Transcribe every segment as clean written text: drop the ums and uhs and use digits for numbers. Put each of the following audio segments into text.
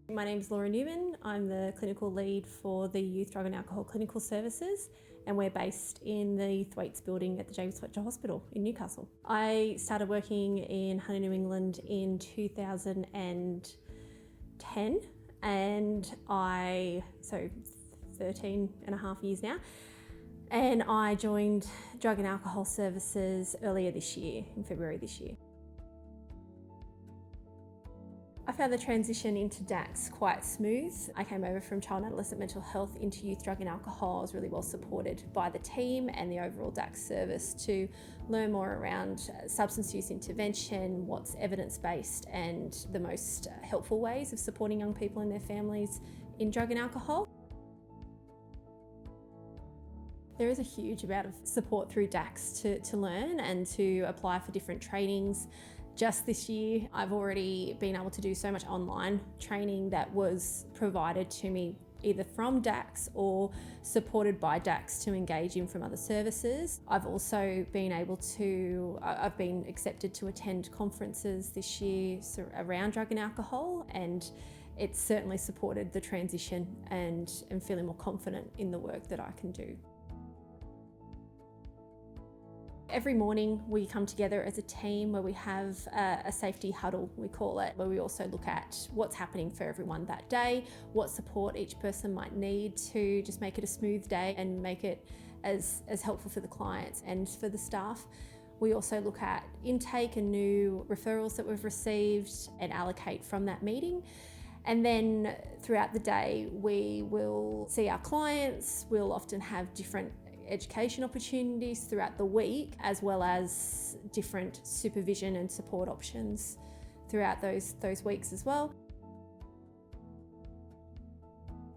My name's Laura Newman. I'm the clinical lead for the Youth Drug and Alcohol Clinical Services, and we're based in the Thwaites building at the James Fletcher Hospital in Newcastle. I started working in Hunter, New England in 2010, and 13 and a half years now. And I joined Drug and Alcohol Services earlier this year, in February this year. I found the transition into DACS quite smooth. I came over from child and adolescent mental health into youth drug and alcohol. I was really well supported by the team and the overall DACS service to learn more around substance use intervention, what's evidence-based and the most helpful ways of supporting young people and their families in drug and alcohol. There is a huge amount of support through DACS to learn and to apply for different trainings. Just this year, I've already been able to do so much online training that was provided to me either from DACS or supported by DACS to engage in from other services. I've also been I've been accepted to attend conferences this year around drug and alcohol, and it's certainly supported the transition and feeling more confident in the work that I can do. Every morning we come together as a team where we have a safety huddle, we call it, where we also look at what's happening for everyone that day, what support each person might need to just make it a smooth day and make it as helpful for the clients and for the staff. We also look at intake and new referrals that we've received and allocate from that meeting. And then throughout the day, we will see our clients. We'll often have different education opportunities throughout the week, as well as different supervision and support options throughout those weeks as well.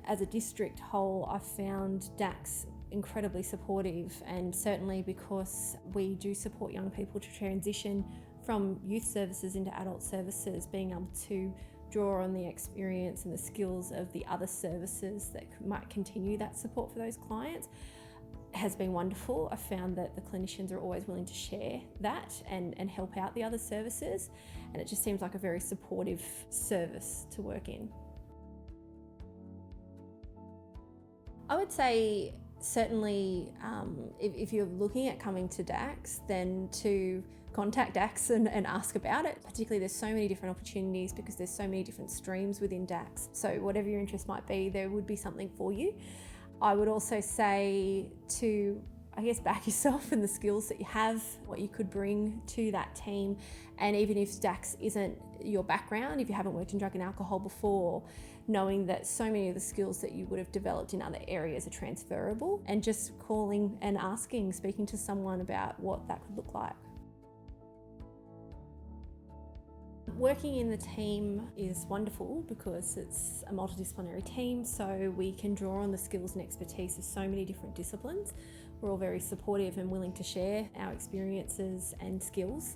As a district whole, I've found DACS incredibly supportive, and certainly because we do support young people to transition from youth services into adult services, being able to draw on the experience and the skills of the other services that might continue that support for those clients has been wonderful. I've found that the clinicians are always willing to share that and help out the other services, and it just seems like a very supportive service to work in. I would say certainly if you're looking at coming to DACS, then to contact DACS and ask about it. Particularly there's so many different opportunities because there's so many different streams within DACS. So whatever your interest might be, there would be something for you. I would also say to, back yourself and the skills that you have, what you could bring to that team. And even if DACS isn't your background, if you haven't worked in drug and alcohol before, knowing that so many of the skills that you would have developed in other areas are transferable, and just calling and asking, speaking to someone about what that could look like. Working in the team is wonderful because it's a multidisciplinary team, so we can draw on the skills and expertise of so many different disciplines. We're all very supportive and willing to share our experiences and skills,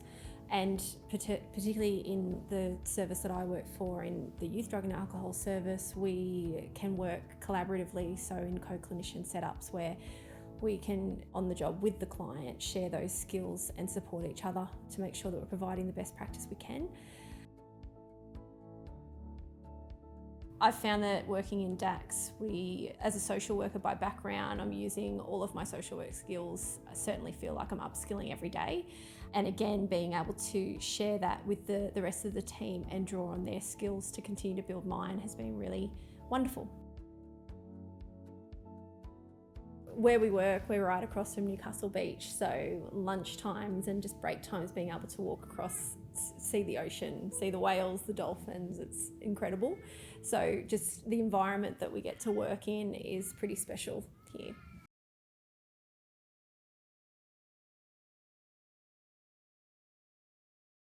and particularly in the service that I work for, in the Youth Drug and Alcohol Service, we can work collaboratively, so in co-clinician setups where we can, on the job with the client, share those skills and support each other to make sure that we're providing the best practice we can. I've found that working in DACS, as a social worker by background, I'm using all of my social work skills. I certainly feel like I'm upskilling every day. And again, being able to share that with the rest of the team and draw on their skills to continue to build mine has been really wonderful. Where we work, we're right across from Newcastle Beach, so lunch times and just break times, being able to walk across, see the ocean, see the whales, the dolphins, it's incredible. So just the environment that we get to work in is pretty special here.